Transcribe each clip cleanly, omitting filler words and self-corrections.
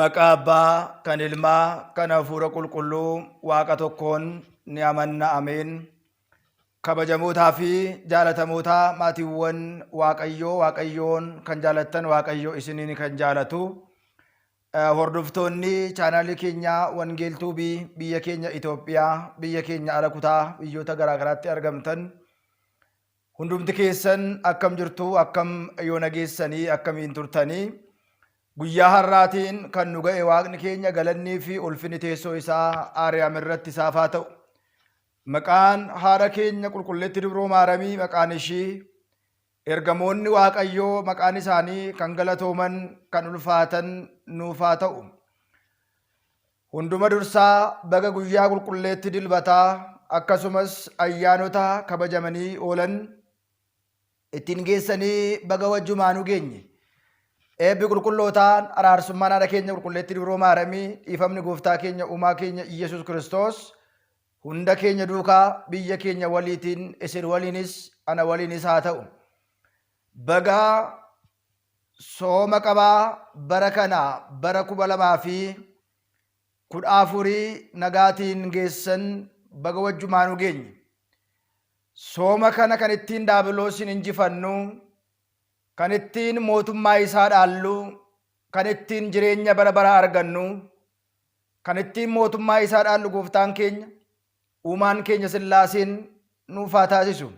Maqaa Abbaa, kan Ilmaa, kan Hafuura Qulqulluu Waaqa tokkoon ni amanna. Ameen. Kabajamootaa fi jaalatamootaa maatiiwwan Waaqayyoon kan jaalattan Waaqayyoo isiniin kan jaalatu. Hordoftoonni chaanaalii keenya Wangeeltuu biyya keenya Itoophiyaa, biyya keenya ala kutaa biyyoota garaagaraatti argamtan hundumti keessan akkam jirtu, akkam yoo nageessanii, akkamiin turtanii. Guyyaa har'aatiin kan nu ga'e Waaqni keenya galannii fi ulfinni teessoo isaa Aariyaam irratti isaaf haa ta'u. Maqaan haadha keenya qulqulleetti Dubroo Maaramii, maqaan ishii, ergamoonni Waaqayyoo maqaan isaanii kan galatooman, kan ulfaatan nuuf haa ta'u. Hunduma dursaa baga guyyaa qulqulleetti dilbataa akkasumas ayyaanota kabajamanii oolan ittiin geessanii baga wajjumaanuu geenye. Eebbi qulqullootaan araarsummaan haadha keenya qulqulleetti Dubroo Maaramii, dhiifamni gooftaa keenya uumaa keenya Iyyasuus Kiristoos hunda keenya duukaa biyya keenya waliitiin, isin waliinis ana waliinis haa ta'u. Baga sooma qabaa bara kana bara 2014 nagaatiin geessan baga wajjumaanuu geenye. Sooma kana kan ittiin daabiloosiin injifannu, kan ittiin mootummaa isaa dhaallu, kan ittiin jireenya bara baraa argannu, kan ittiin mootummaa isaa dhaallu gooftaan keenya uumaan keenya Sillaaseen nuuf haa taasisu.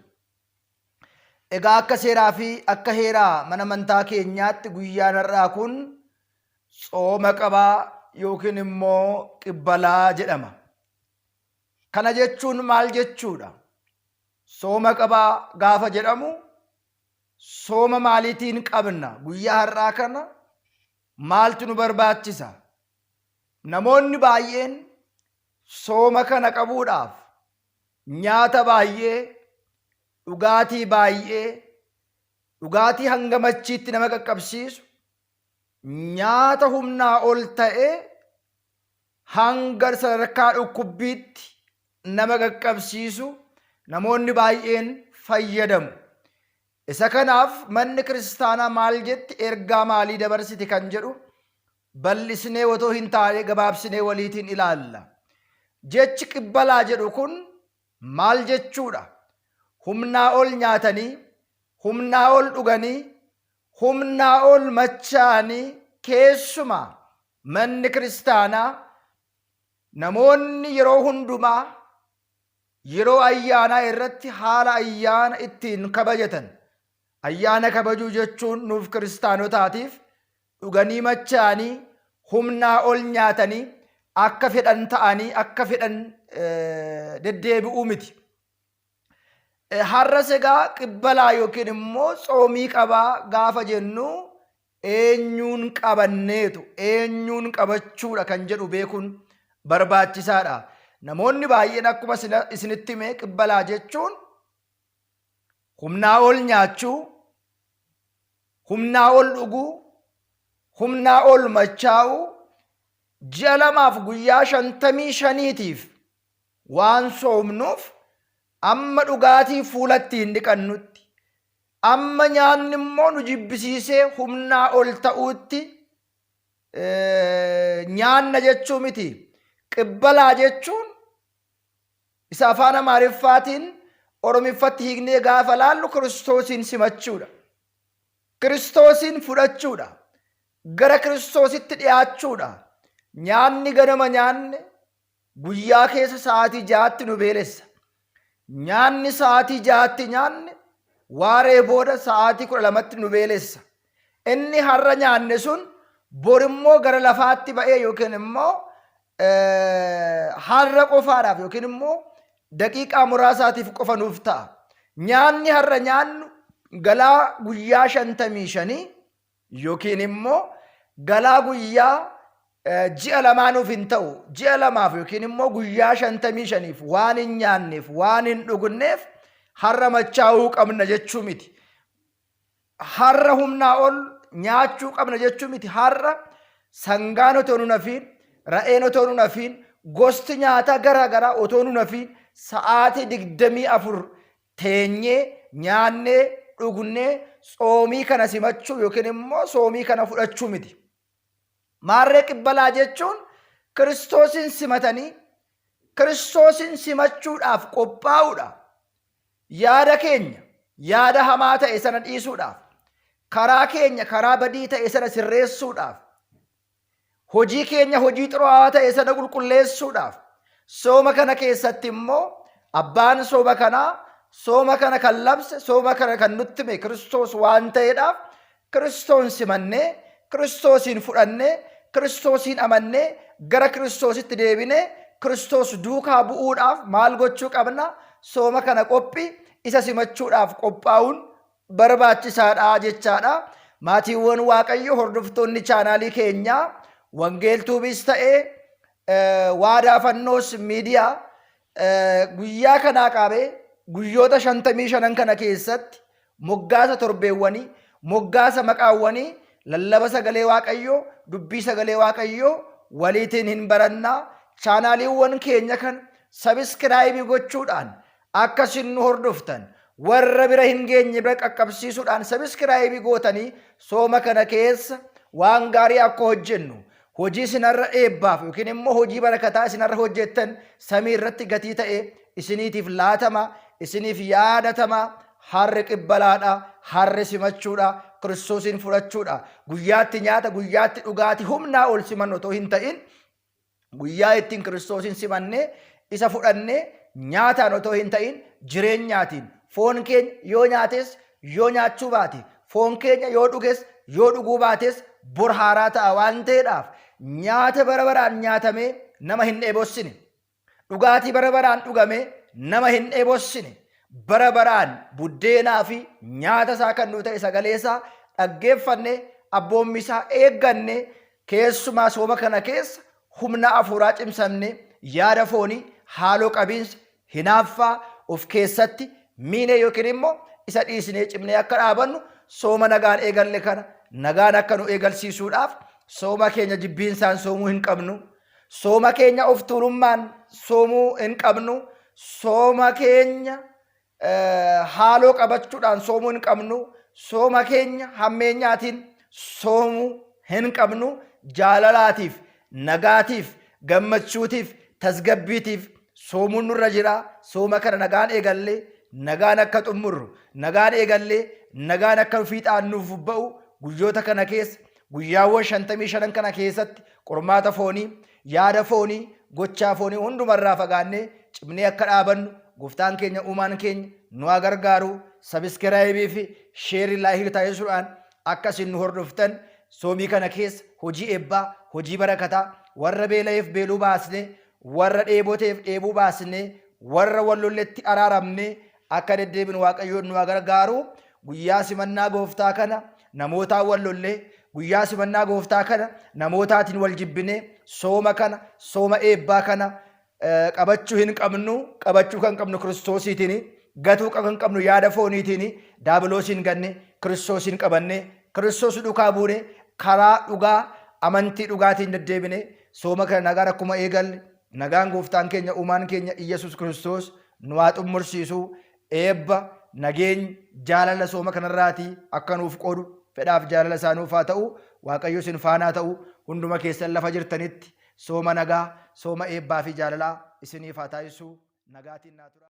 Egaa akka seeraa fi akka heeraa mana amantaa keenyaatti guyyaan har'aa kun sooma qabaa yookiin immoo qibbalaa jedhama. Kana jechuun maal jechuudha? Sooma qabaa gaafa jedhamu sooma maaliitiin qabna? Guyyaa har'aa kana maaltu nu barbaachisa? Namoonni baay'een sooma kana qabuudhaaf nyaata baay'ee, dhugaatii baay'ee, dhugaatii hanga machiitti nama qaqqabsiisu, nyaata humnaa ol ta'e hanga sadarkaa dhukkubbiitti nama qaqqabsiisu namoonni baay'een fayyadamu. Isa kanaaf manni kiristaanaa maal jetti, ergaa maalii dabarsiti kan jedhu bal'isnee otoo hin taane gabaabsinee waliitiin ilaalla. Jechi qibbalaa jedhu kun maal jechuudha? Humnaa ol nyaatanii, humnaa ol dhuganii, humnaa ol machaanii, keessumaa manni kiristaanaa namoonni yeroo hundumaa yeroo ayyaanaa irratti haala ayyaana ittiin kabajatan. Ayyaana kabajuu jechuun nuuf kiristaanotaatiif dhuganii machaanii, humnaa ol nyaatanii, akka fedhan ta'anii, akka fedhan deddeebi'uu miti. Har'as egaa qibbalaa yookiin immoo soomii qabaa gaafa jennu eenyuun qabanneetu, eenyuun qabachuudha kan jedhu beekuun barbaachisaadha. Namoonni baay'een akkuma isinitti hime qibbalaa jechuun humnaa ol nyaachuu, humnaa ol dhuguu, humnaa ol machaa'uu, ji'a 2 guyyaa 55tiif waan soomnuuf amma dhugaatii fuulatti hin dhiqannutti, amma nyaanni immoo nu jibbisiisee humnaa ol ta'uutti nyaanna jechuu miti. Qibbalaa jechuun isa afaan Amaariffaatiin Oromiffatti hiiknee gaafa laallu Kiristoosiin simachuudha. Kiristoosiin fudhachuudha. Gara Kiristoositti dhiyaachuudha. Nyaanni ganama nyaanne guyyaa keessa sa'aatii 6tti nu beelessa. Nyaanni sa'aatii 6tti nyaanne waaree booda sa'aatii 12tti nu beelessa. Inni har'a nyaanne sun borimmoo gara lafaatti ba'ee yookiin immoo har'a qofaadhaaf yookiin immoo daqiiqaa muraasaatiif qofa nuuf ta'a. Nyaanni har'a nyaannu galaa guyyaa 55 yookiin immoo galaa guyyaa ji'a 2 nuuf hin ta'u. Ji'a 2 yookiin immoo guyyaa 55f waan hin nyaanneef, waan hin dhugneef har'a machaa'uu qabna jechuu miti. Har'a humnaa ol nyaachuu qabna jechuu miti. Har'a sangaan otoo nu nafiin, ra'een otoo nu nafiin, gosti nyaataa garaagaraa otoo nu nafiin sa'aatii 24 teenyee nyaannee dhugnee soomii kana simachuu yookiin immoo soomii kana fudhachuu miti. Maarree qibbalaa jechuun Kiristoosin simatanii Kiristoosin simachuudhaaf qophaa'uudha. Yaada keenya yaada hamaa ta'e sana dhiisuudhaaf, karaa keenya karaa badii ta'e sana sirreessuudhaaf, hojii keenya hojii xuraawaa ta'e sana qulqulleessuudhaaf, sooma kana keessatti immoo abbaan sooma kana kan labse, sooma kana kan nutti hime Kiristoos waan ta'eedhaaf Kiristoon simannee, Kiristoosin fudhannee, Kiristoosin amannee, gara Kiristoositti deebinee Kiristoos duukaa bu'uudhaaf maal gochuu qabna? Sooma kana qophii isa simachuudhaaf qophaa'uun barbaachisaadha jechaadha. Maatiiwwan Waaqayyo hordoftoonni chaanaalii keenyaa wangeeltuubis ta'ee waadaa fannoos miidiyaa guyyaa kanaa qabee guyyoota 55 kana keessatti moggaasa torbeewwanii, moggaasa maqaawwanii, lallaba sagalee Waaqayyoo, dubbii sagalee Waaqayyoo waliitiin hin barannaa. Chaanaaliiwwan keenya kan sabiskiraayibii gochuudhaan akkasin nu hordoftan, warra bira hin geenye bira qaqqabsiisuudhaan sabiskiraayibii gootanii sooma kana keessa waan gaarii akka hojjennu, hojii isinarra eebbaaf yookiin immoo hojii barakataa isinarra hojjettan samii irratti gatii ta'e isiniitiif laatama, isiniif yaadatama. Harri qibbalaadha, harri simachuudha, Kiristoosin fudhachuudha. Guyyaatti nyaata, guyyaatti dhugaatii humnaa ol siman otoo hin ta'in, guyyaa ittiin Kiristoosin simannee isa fudhannee nyaataan otoo hin ta'in jireenyaatiin, foon keenya yoo nyaates yoo nyaachuu baate, foon keenya yoo dhuges yoo dhuguu baates bor haaraa ta'a waan ta'eedhaaf nyaata bara baraan nyaatamee nama hin dheebossine, dhugaatii bara baraan dhugamee nama hin dheebossine, bara baraan buddeenaa fi nyaata isaa kan nu ta'e sagalee isaa dhaggeeffanne, abboommi isaa eegganne, keessumaa sooma kana keessa humna afuuraa cimsamne, yaada foonii, haaloo qabiinsa, hinaaffaa of keessatti miine yookiin immoo isa dhiisnee cimnee akka dhaabannu sooma nagaan eegalle kana nagaan akka nu eegalsiisuudhaaf sooma keenya jibbiinsaan soomuu hin qabnu, sooma keenya of tuulummaan soomuu hin qabnu, sooma keenya haaloo qabachuudhaan soomuu hin qabnu, sooma keenya hammeenyaatiin soomuu hin qabnu. Jaalalaatiif, nagaatiif, gammachuutiif, tasgabbiitiif soomuun nurra jira. Sooma kana nagaan eegallee nagaan akka xumurru, nagaan eegallee nagaan akka fiixaan nuuf ba'u guyyoota kana keessa, guyyaawwan 55 kana keessatti qormaata foonii, yaada foonii, gochaa foonii hundumarraa fagaannee cimnee akka dhaabannu Gooftaan keenya uumaan keenya nu haa gargaaru. Sabiskiraayibii fi sheerii laayikii taasisuudhaan akkasiin nu hordoftan soomii kana keessa hojii eebbaa, hojii barakataa, warra beela'eef beeluu baasnee, warra dheeboteef dheebuu baasnee, warra wallolletti araaramnee akka deddeebinu Waaqayyoon nu haa gargaaru. Guyyaa simannaa Gooftaa kana namootaan wallollee, guyyaa simannaa Gooftaa kana namootaatiin wal jibbinee sooma kana, sooma eebbaa kana qabachuu hin qabnu. Qabachuu kan qabnu Kiristoosiitiin, gatuu kan qabnu yaada fooniitiin, daabiloosiin ganne Kiristoosin qabanne, Kiristoos duukaa buune karaa dhugaa amantii dhugaatiin deddeebine sooma kana nagaan akkuma eegalle nagaan Gooftaan keenya uumaan keenya Iyyasuus Kiristoos nu haa xummursiisu. Eebba, nageenya, jaalala sooma kanarraatii akka nuuf qoodu fedhaaf jaalala isaa nuuf haa ta'u. Waaqayyo isin faanaa ta'u. Hunduma keessan lafa jirtanitti sooma nagaa, sooma eebbaa fi jaalalaa isiniif haa taasisu. Nagaatiin naa tura.